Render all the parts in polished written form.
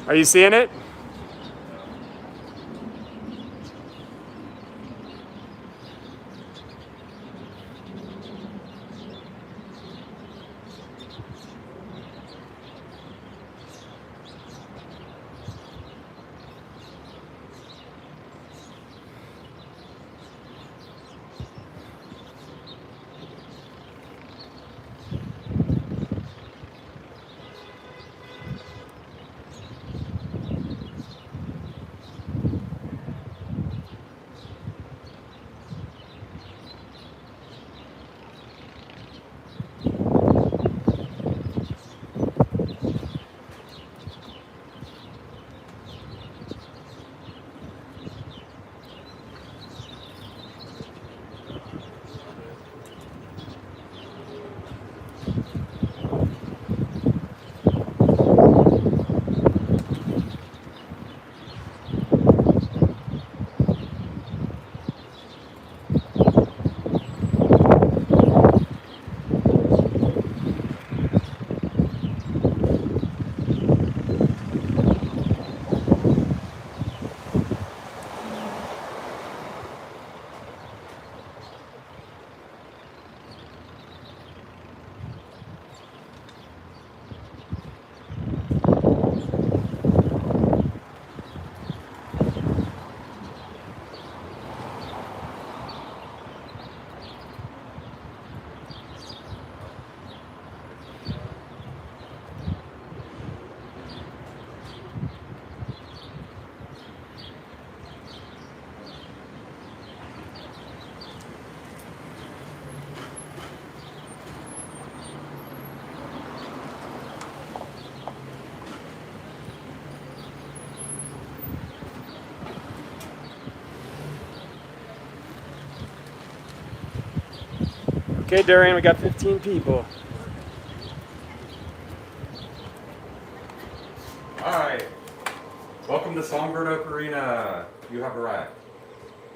Are you seeing it? Okay, Darian, we got 15 people. Hi, welcome to Songbird Ocarina. You have arrived.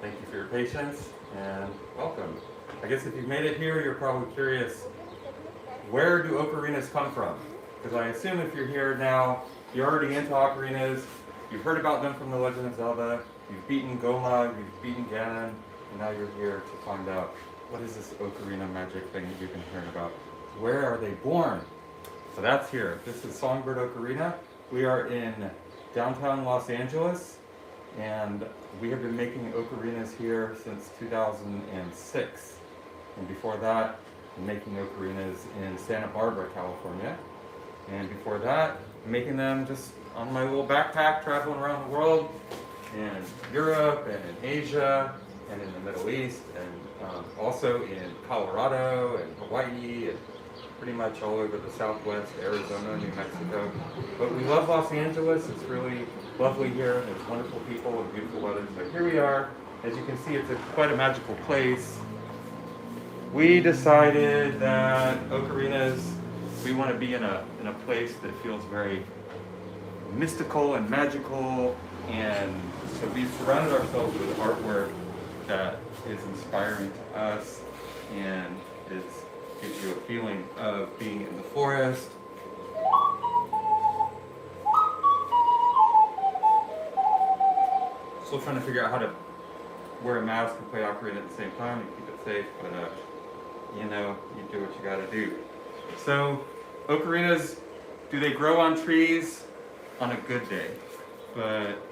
Thank you for your patience and welcome. I guess if you've made it here, you're probably curious, where do ocarinas come from? Because I assume if you're here now, you're already into ocarinas, you've heard about them from The Legend of Zelda, you've beaten Goma, you've beaten Ganon, and now you're here to find out, what is this ocarina magic thing that you've been hearing about? Where are they born? So that's here. This is Songbird Ocarina. We are in downtown Los Angeles, and we have been making ocarinas here since 2006. And before that, making ocarinas in Santa Barbara, California. And before that, making them just on my little backpack, traveling around the world, in Europe and in Asia and in the Middle East, and also in Colorado and Hawaii and pretty much all over the Southwest, Arizona, New Mexico. But we love Los Angeles. It's really lovely here. There's wonderful people and beautiful weather. So here we are. As you can see, it's quite a magical place. We decided that ocarinas, we want to be in a place that feels very mystical and magical, and so we've surrounded ourselves with artwork that is inspiring to us and gives you a feeling of being in the forest. Still trying to figure out how to wear a mask and play ocarina at the same time and keep it safe, but you know, you do what you gotta do. So, ocarinas, do they grow on trees? On a good day. But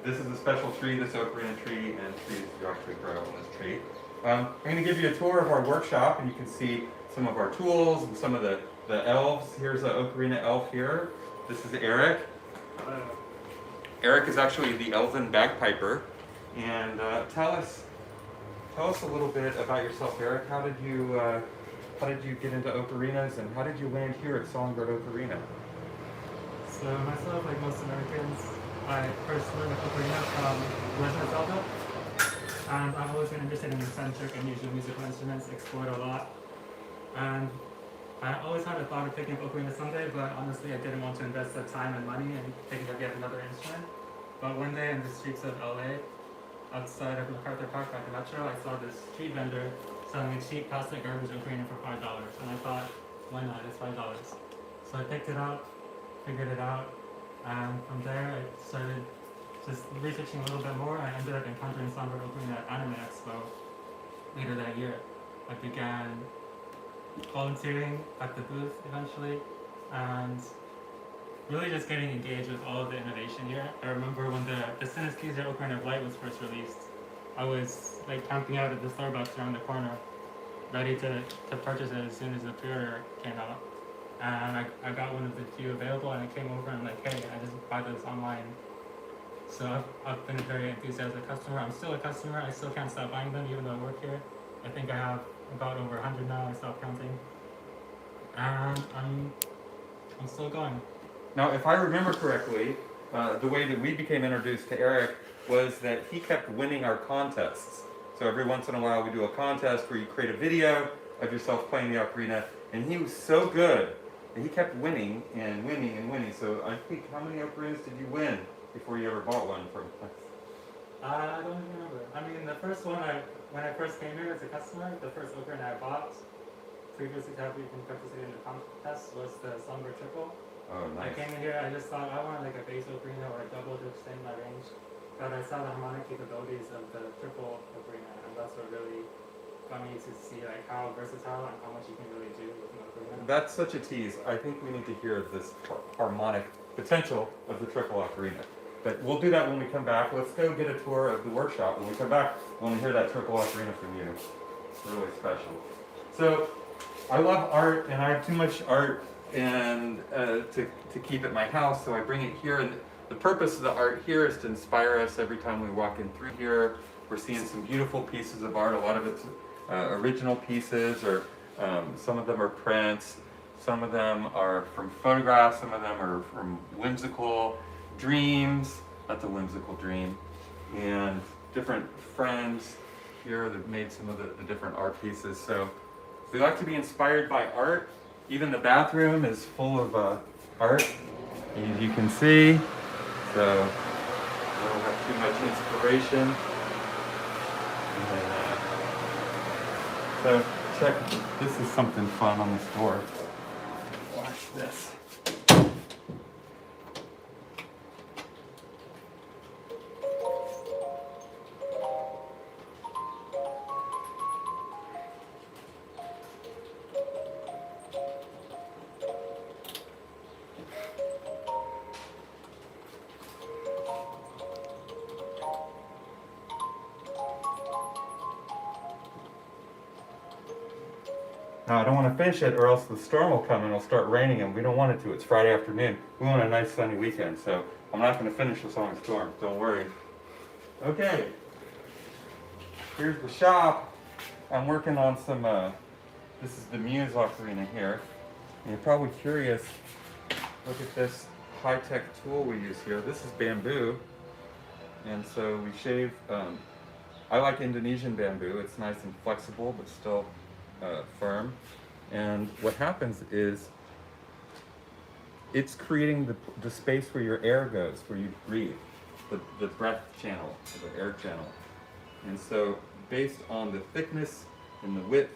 this is a special tree, this ocarina tree, and trees do actually grow on this tree. I'm going to give you a tour of our workshop, and you can see some of our tools and some of the elves. Here's an ocarina elf here. This is Eric. Eric is actually the elven bagpiper. And tell us a little bit about yourself, Eric. How did you get into ocarinas, and how did you land here at Songbird Ocarina? So myself, like most Americans, I first learned ocarina from Legend of Zelda, and I've always been interested in eccentric and unusual musical instruments, explored a lot, and I always had a thought of picking up ocarina someday, but honestly I didn't want to invest the time and money in picking up yet another instrument. But one day in the streets of LA, outside of MacArthur Park by the Metro, I saw this street vendor selling a cheap plastic garbage ocarina for $5, and I thought, why not, it's $5. So I picked it up, figured it out, And from there, I started just researching a little bit more. I ended up encountering Songbird Ocarina at Anime Expo later that year. I began volunteering at the booth eventually, and really just getting engaged with all of the innovation here. I remember when the Synesthesia Ocarina of Light was first released, I was like camping out at the Starbucks around the corner, ready to purchase it as soon as the pre-order came out. And I got one of the few available, and I came over and like, hey, I just bought this online. So I've been a very enthusiastic customer. I'm still a customer. I still can't stop buying them even though I work here. I think I have about over 100 now. I stopped counting. And I'm still going. Now, if I remember correctly, the way that we became introduced to Eric was that he kept winning our contests. So every once in a while we do a contest where you create a video of yourself playing the ocarina, and he was so good that he kept winning and winning and winning. So I think, how many ocarinas did you win before you ever bought one from us? I don't even remember. I mean, the first one, when I first came here as a customer, the first ocarina I bought, previously to have even participated in the contest, was the Songbird Triple. Oh, I nice. came in here, I just thought I wanted like a bass ocarina or a double to extend my range. But I saw the harmonic capabilities of the triple ocarina, and that's what really got me to see like how versatile and how much you can really do with an ocarina. That's such a tease. I think we need to hear this harmonic potential of the triple ocarina. But we'll do that when we come back. Let's go get a tour of the workshop. When we come back, we want to hear that triple ocarina from you. It's really special. So, I love art, and I have too much art and to keep at my house, so I bring it here. And the purpose of the art here is to inspire us every time we walk in through here. We're seeing some beautiful pieces of art. A lot of it's original pieces, or some of them are prints. Some of them are from photographs. Some of them are from whimsical dreams. That's a whimsical dream. And different friends here that made some of the different art pieces. So we like to be inspired by art. Even the bathroom is full of art, as you can see. So we don't have too much inspiration. So check, this is something fun on the store. Watch this. Now I don't want to finish it or else the storm will come and it'll start raining, and we don't want it to. It's Friday afternoon. We want a nice sunny weekend, so I'm not going to finish this on a storm. Don't worry. Okay. Here's the shop. I'm working on some, this is the Muse ocarina here. And you're probably curious, look at this high-tech tool we use here. This is bamboo. And so we shave, I like Indonesian bamboo. It's nice and flexible, but still firm. And what happens is it's creating the space where your air goes, where you breathe, the breath channel, the air channel. And so based on the thickness and the width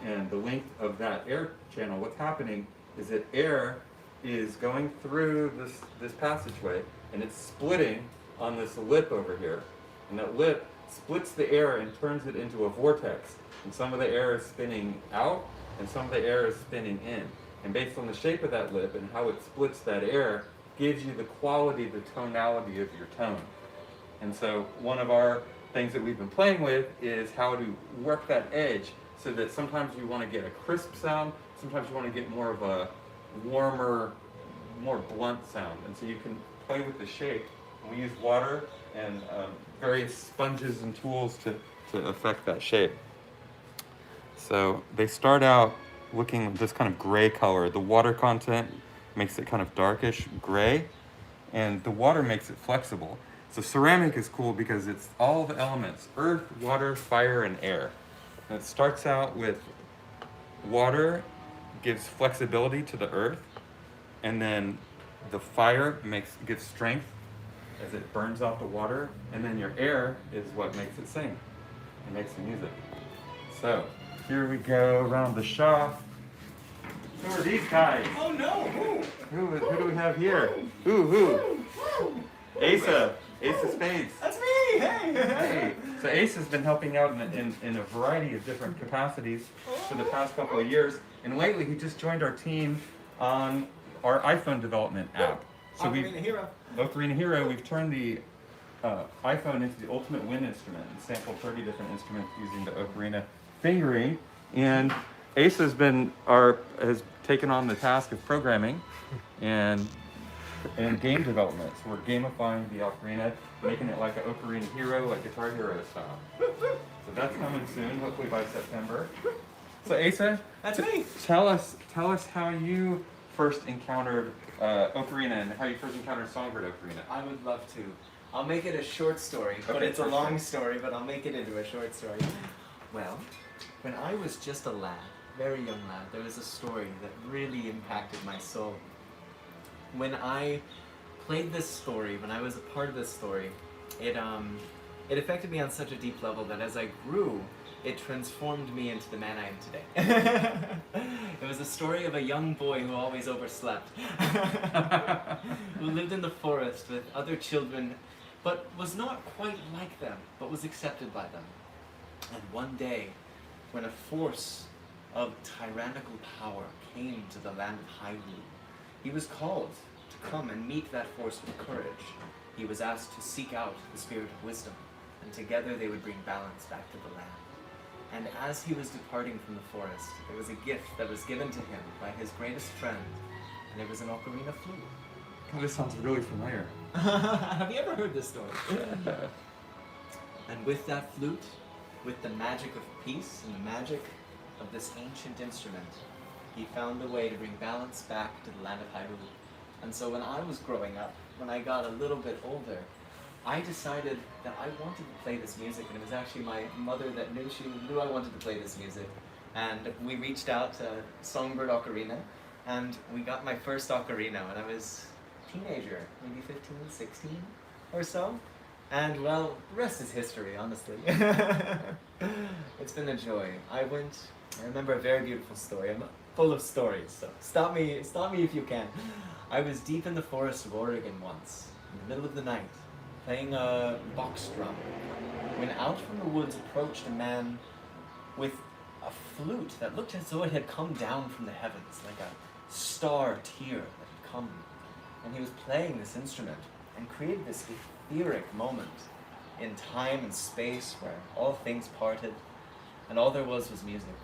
and the length of that air channel, what's happening is that air is going through this passageway, and it's splitting on this lip over here. And that lip splits the air and turns it into a vortex. And some of the air is spinning out, and some of the air is spinning in. And based on the shape of that lip and how it splits that air, gives you the quality, the tonality of your tone. And so one of our things that we've been playing with is how to work that edge so that sometimes you want to get a crisp sound, sometimes you want to get more of a warmer, more blunt sound. And so you can play with the shape. And we use water and various sponges and tools to affect that shape. So they start out looking this kind of gray color. The water content makes it kind of darkish gray, and the water makes it flexible. So ceramic is cool because it's all the elements: earth, water, fire, and air. And it starts out with water, gives flexibility to the earth, and then the fire gives strength as it burns out the water, and then your air is what makes it sing. It makes the music. So here we go around the shop. Who are these guys? Oh no! Who do we have here? Who? Asa. Asa Spades. That's me! Hey! Hey. So Asa has been helping out in a variety of different capacities for the past couple of years. And lately he just joined our team on our iPhone development app. So Ocarina Hero. Ocarina Hero, we've turned the iPhone into the ultimate wind instrument and sampled 30 different instruments using the Ocarina fingering. And Asa has taken on the task of programming and game development. So we're gamifying the Ocarina, making it like an Ocarina Hero, like Guitar Hero style. So that's coming soon, hopefully by September. So Asa, That's me! tell us how you first encountered Ocarina and how you first encountered Songbird Ocarina. I would love to. I'll make it a short story, but Okay, it's a perfect. long story, but I'll make it into a short story. Well, when I was just a lad, very young lad, there was a story that really impacted my soul. When I played this story, when I was a part of this story, it affected me on such a deep level that as I grew, it transformed me into the man I am today. It was a story of a young boy who always overslept, who lived in the forest with other children, but was not quite like them, but was accepted by them. And one day, when a force of tyrannical power came to the land of Hyrule, he was called to come and meet that force with courage. He was asked to seek out the spirit of wisdom, and together they would bring balance back to the land. And as he was departing from the forest, there was a gift that was given to him by his greatest friend, and it was an ocarina flute. God, this sounds really familiar. Have you ever heard this story? And with that flute, with the magic of peace and the magic of this ancient instrument, he found a way to bring balance back to the land of Hyrule. And so when I was growing up, when I got a little bit older, I decided that I wanted to play this music, and it was actually my mother that knew I wanted to play this music. And we reached out to Songbird Ocarina, and we got my first ocarina when I was a teenager, maybe 15, 16 or so. And well, the rest is history, honestly. It's been a joy. I remember a very beautiful story. I'm full of stories, so stop me if you can. I was deep in the forest of Oregon once, in the middle of the night, playing a box drum, when out from the woods approached a man with a flute that looked as though it had come down from the heavens, like a star tear that had come. And he was playing this instrument and created this etheric moment in time and space where all things parted and all there was music.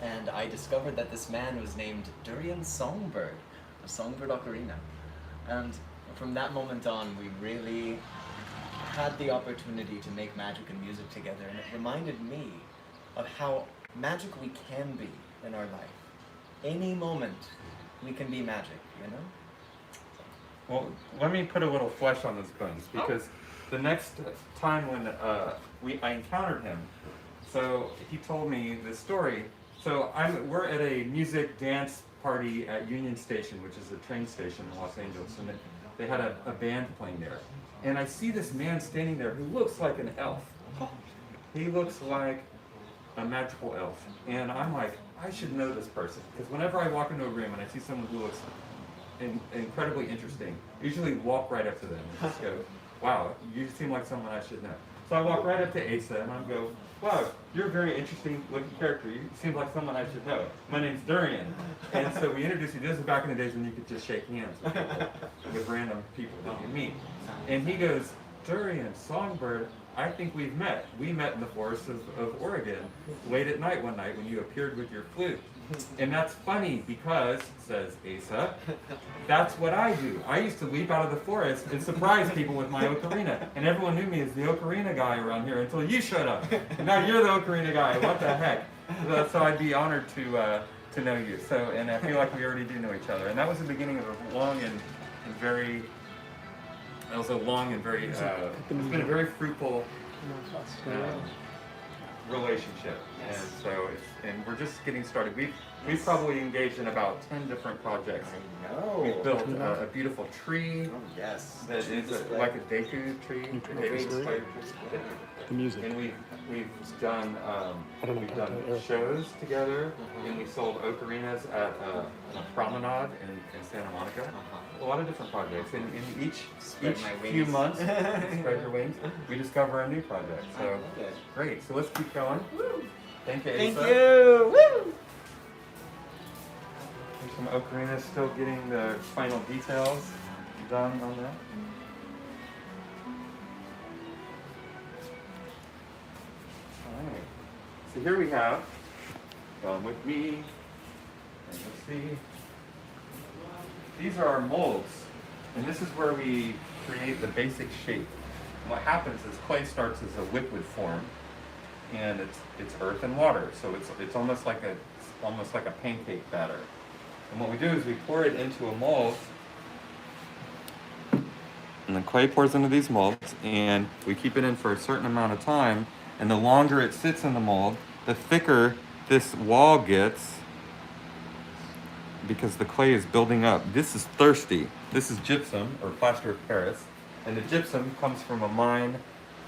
And I discovered that this man was named Durian Songbird, of Songbird Ocarina. And from that moment on, we really had the opportunity to make magic and music together, and it reminded me of how magic we can be in our life. Any moment, we can be magic, you know? Well, let me put a little flesh on those bones, because the next time when I encountered him, so he told me this story. So we're at a music dance party at Union Station, which is a train station in Los Angeles, and they had a band playing there. And I see this man standing there who looks like an elf. He looks like a magical elf. And I'm like, I should know this person, because whenever I walk into a room and I see someone who looks incredibly interesting, I usually walk right up to them and just go, wow, you seem like someone I should know. So I walk right up to Asa and I go, wow, you're a very interesting looking character. You seem like someone I should know. My name's Durian. And so we introduced you. This is back in the days when you could just shake hands with people, with random people that you meet. And he goes, Durian, Songbird, I think we've met. We met in the forests of Oregon late at night one night when you appeared with your flute. And that's funny because, says Asa, that's what I do. I used to leap out of the forest and surprise people with my ocarina. And everyone knew me as the ocarina guy around here until you showed up. And now you're the ocarina guy. What the heck? So I'd be honored to know you. So, and I feel like we already do know each other. And that was the beginning of a long and very, it's been a very fruitful relationship. Yes. And so and we're just getting started. We've probably engaged in about 10 different projects. I know. We've built a beautiful tree Oh, yes. that is like a deku tree. A Great deku story. tree. The music. And we've done I don't know we've how done to- shows together, and we sold ocarinas at a promenade in Santa Monica. A lot of different projects, and in each Spread my few wings. months, spread your wings. We discover a new project. I So love it. great. So let's keep going. Thank you, Thank Asa. you. Woo! There's some ocarinas still getting the final details done on that. Alright. So here we have Come With Me. And let's see. These are our molds. And this is where we create the basic shape. And what happens is clay starts as a liquid form, and it's earth and water. So it's almost like a pancake batter. And what we do is we pour it into a mold, and the clay pours into these molds, and we keep it in for a certain amount of time. And the longer it sits in the mold, the thicker this wall gets, because the clay is building up. This is thirsty. This is gypsum, or plaster of Paris, and the gypsum comes from a mine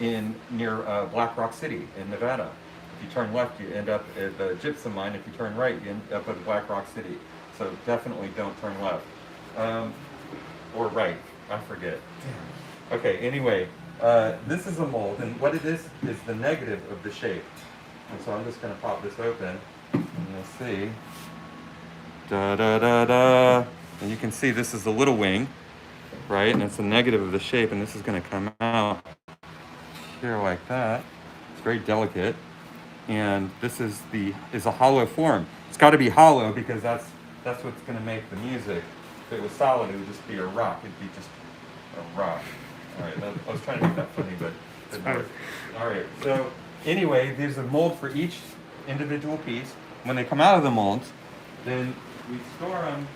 near Black Rock City in Nevada. If you turn left, you end up at the gypsum mine. If you turn right, you end up at Black Rock City. So definitely don't turn left. Or right, I forget. Okay, anyway, this is a mold, and what it is the negative of the shape. And so I'm just gonna pop this open, and you'll see. Da da da da. And you can see this is the little wing, right? And it's the negative of the shape, and this is gonna come out here like that. It's very delicate. And this is a hollow form. It's gotta be hollow because that's what's gonna make the music. If it was solid, it would just be a rock. It'd be just a rock. All right, I was trying to make that funny, but it didn't work. All right, so anyway, there's a mold for each individual piece. When they come out of the molds, then we store them.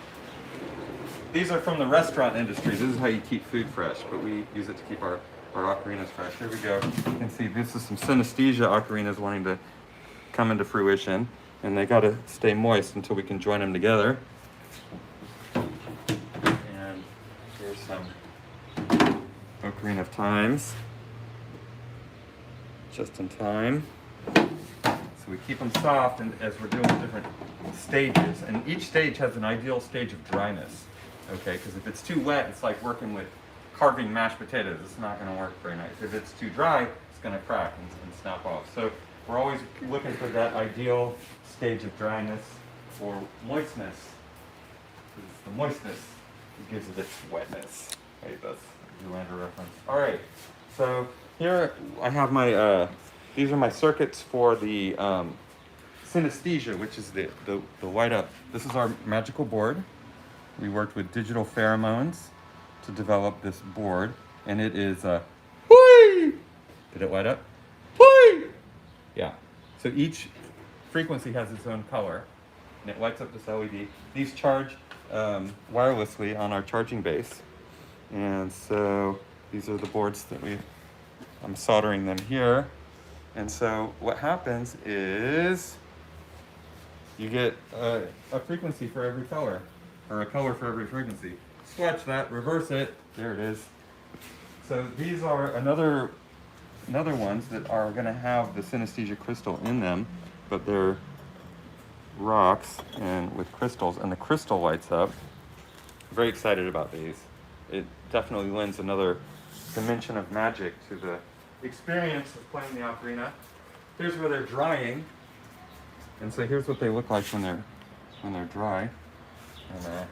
These are from the restaurant industry. This is how you keep food fresh, but we use it to keep our ocarinas fresh. Here we go. You can see this is some synesthesia ocarinas wanting to come into fruition, and they got to stay moist until we can join them together. And here's some Ocarina of Times, just in time. So we keep them soft, and as we're doing different stages, and each stage has an ideal stage of dryness. Okay, because if it's too wet, it's like working with carving mashed potatoes. It's not going to work very nice. If it's too dry, it's going to crack and snap off. So we're always looking for that ideal stage of dryness or moistness. Because it's the moistness that gives it its wetness. Right, that's a Zoolander reference. All right, so here I have my, these are my circuits for the synesthesia, which is the light up. This is our magical board. We worked with digital pheromones to develop this board, and it is whee! Did it light up? Whee! Yeah. So each frequency has its own color, and it lights up this LED. These charge wirelessly on our charging base, and so these are the boards that I'm soldering them here. And so what happens is you get a frequency for every color, or a color for every frequency. Swatch that, reverse it, there it is. So these are another ones that are gonna have the synesthesia crystal in them, but they're rocks and with crystals, and the crystal lights up. Very excited about these. It definitely lends another dimension of magic to the experience of playing the ocarina. Here's where they're drying, and so here's what they look like when they're dry. And,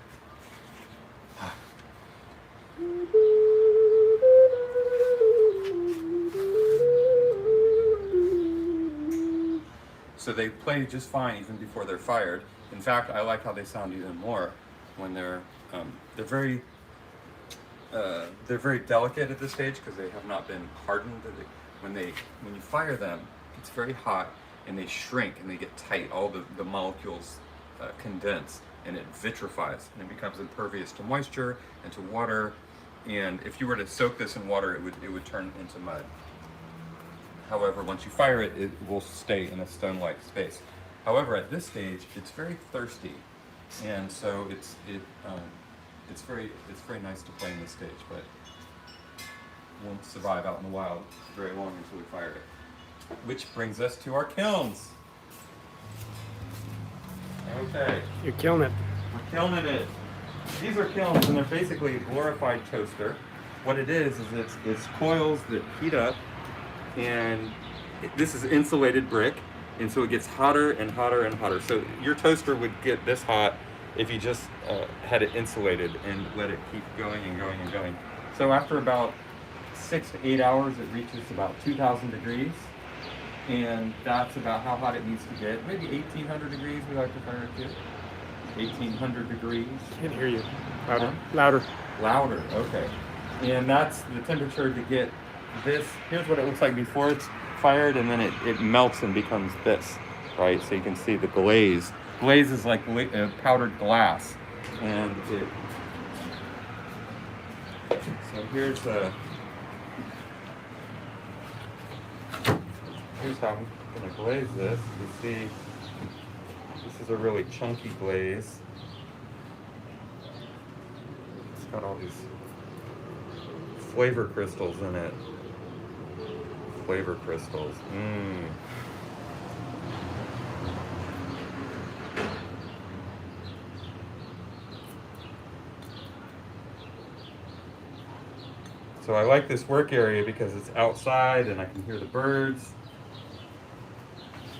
so they play just fine even before they're fired. In fact, I like how they sound even more when they're very delicate at this stage because they have not been hardened. When you fire them, it's very hot and they shrink and they get tight. All the molecules condense and it vitrifies and it becomes impervious to moisture and to water. And if you were to soak this in water, it would turn into mud. However, once you fire it, it will stay in a stone-like space. However, at this stage, it's very thirsty, and so it's very nice to play in this stage, but won't survive out in the wild very long until we fire it. Which brings us to our kilns. Okay, You're killing it. we're kilning it. These are kilns, and they're basically a glorified toaster. What it is it's coils that heat up, and this is insulated brick, and so it gets hotter and hotter and hotter. So your toaster would get this hot if you just had it insulated and let it keep going and going and going. So after about 6 to 8 hours, it reaches about 2,000 degrees, and that's about how hot it needs to get. Maybe 1,800 degrees we like to fire it to. 1,800 degrees. Can't hear you. Louder. Huh? Louder. Louder, okay. And that's the temperature to get this. Here's what it looks like before it's fired, and then it melts and becomes this, right? So you can see the glaze. Glaze is like powdered glass. And so here's how I'm gonna glaze this. You see, this is a really chunky glaze. It's got all these flavor crystals in it. Flavor crystals. So I like this work area because it's outside and I can hear the birds.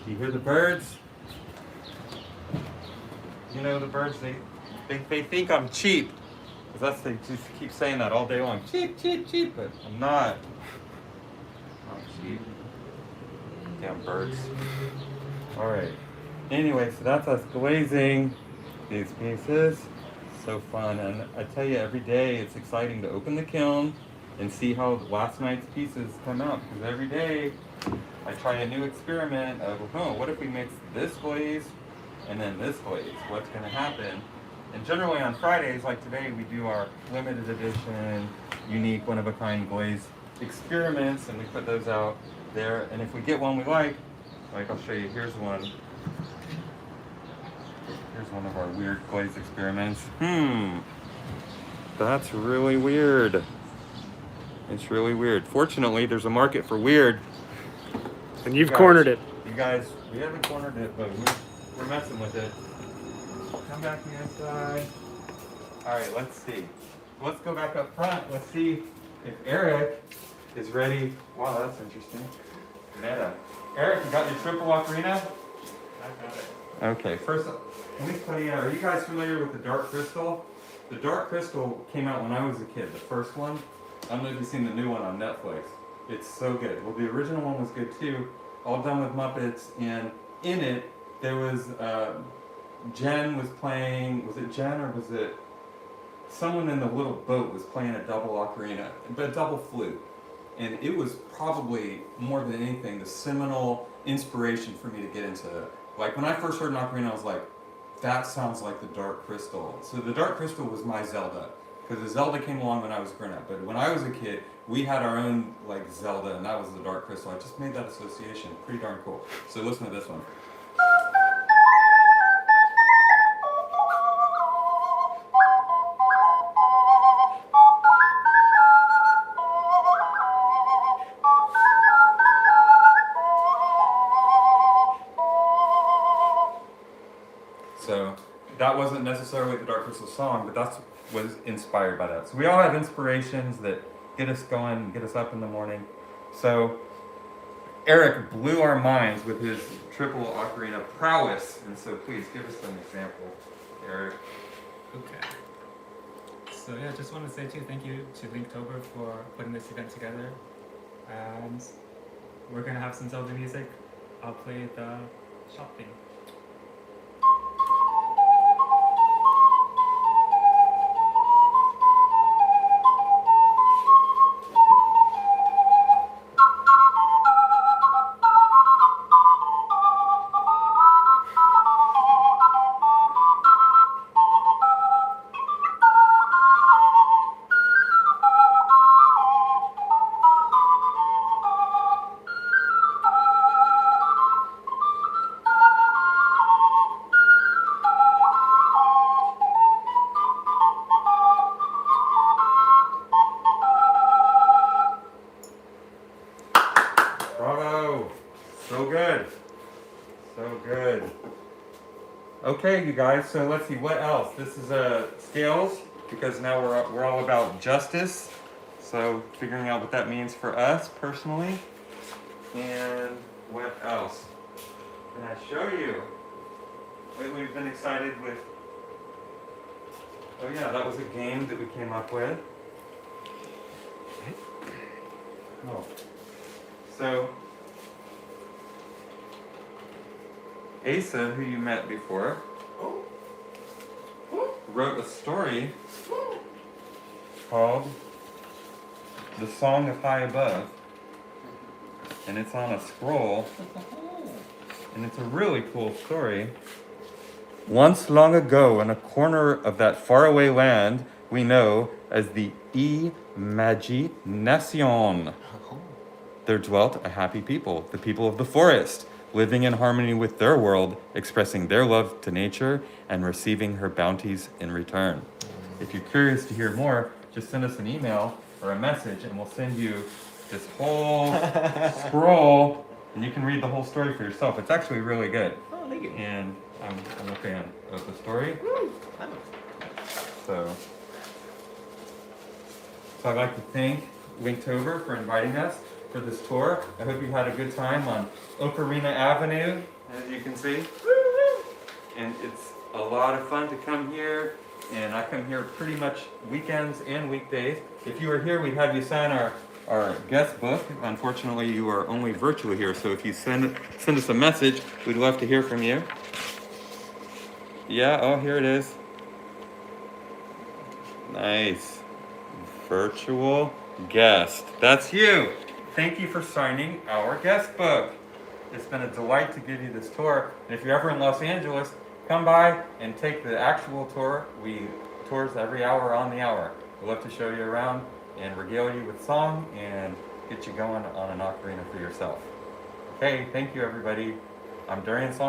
Do you hear the birds? You know, the birds, they think I'm cheap. Because they just keep saying that all day long. Cheap, cheap, cheap, but I'm not. Not cheap. Damn birds. Alright. Anyway, so that's us glazing these pieces. So fun. And I tell you, every day it's exciting to open the kiln and see how last night's pieces come out. Because every day I try a new experiment of, what if we mix this glaze and then this glaze? What's going to happen? And generally on Fridays, like today, we do our limited edition, unique, one-of-a-kind glaze experiments, and we put those out there. And if we get one we like I'll show you, here's one. Here's one of our weird glaze experiments. That's really weird. It's really weird. Fortunately, there's a market for weird. And you've cornered it. You guys, we haven't cornered it, but we're messing with it. Come back to the inside. Alright, let's see. Let's go back up front. Let's see if Eric is ready. Wow, that's interesting. Meta. Eric, you got your triple ocarina? I got it. Okay, first, let me tell you, are you guys familiar with the Dark Crystal? The Dark Crystal came out when I was a kid, the first one. I don't know if you've seen the new one on Netflix. It's so good. Well, the original one was good too, all done with Muppets, and in it, there was, Jen was playing, was it Jen or was it someone in the little boat was playing a double ocarina, but a double flute. And it was probably, more than anything, the seminal inspiration for me to get into it. Like, when I first heard an ocarina, I was like, that sounds like the Dark Crystal. So the Dark Crystal was my Zelda, because the Zelda came along when I was growing up. But when I was a kid, we had our own, like, Zelda, and that was the Dark Crystal. I just made that association. Pretty darn cool. So listen to this one. So that wasn't necessarily the Dark Crystal song, but that was inspired by that. So we all have inspirations that get us going, get us up in the morning. So Eric blew our minds with his triple ocarina prowess, and so please give us an example, Eric. Okay. So yeah, just want to say too, thank you to Linktober for putting this event together. And we're gonna have some Zelda music. I'll play the shop thing. Okay, you guys, so let's see, what else? This is scales, because now we're all about justice. So figuring out what that means for us personally. And what else can I show you? We've been excited with, oh yeah, that was a game that we came up with. Oh. So, Asa, who you met before, wrote a story called The Song of High Above. And it's on a scroll. And it's a really cool story. Once long ago, in a corner of that faraway land we know as the Imagination, there dwelt a happy people, the people of the forest, living in harmony with their world, expressing their love to nature and receiving her bounties in return. If you're curious to hear more, just send us an email or a message and we'll send you this whole scroll and you can read the whole story for yourself. It's actually really good. Oh, thank you. And I'm a fan of the story. So I'd like to thank Linktober for inviting us for this tour. I hope you had a good time on Ocarina Avenue, as you can see. And it's a lot of fun to come here, and I come here pretty much weekends and weekdays. If you were here, we'd have you sign our guest book. Unfortunately, you are only virtually here, so if you send us a message, we'd love to hear from you. Yeah, oh, here it is. Nice. Virtual guest. That's you. Thank you for signing our guest book. It's been a delight to give you this tour. And if you're ever in Los Angeles, come by and take the actual tour. We tours every hour on the hour. We'd love to show you around and regale you with song and get you going on an ocarina for yourself. Okay, thank you everybody. I'm Darian Song.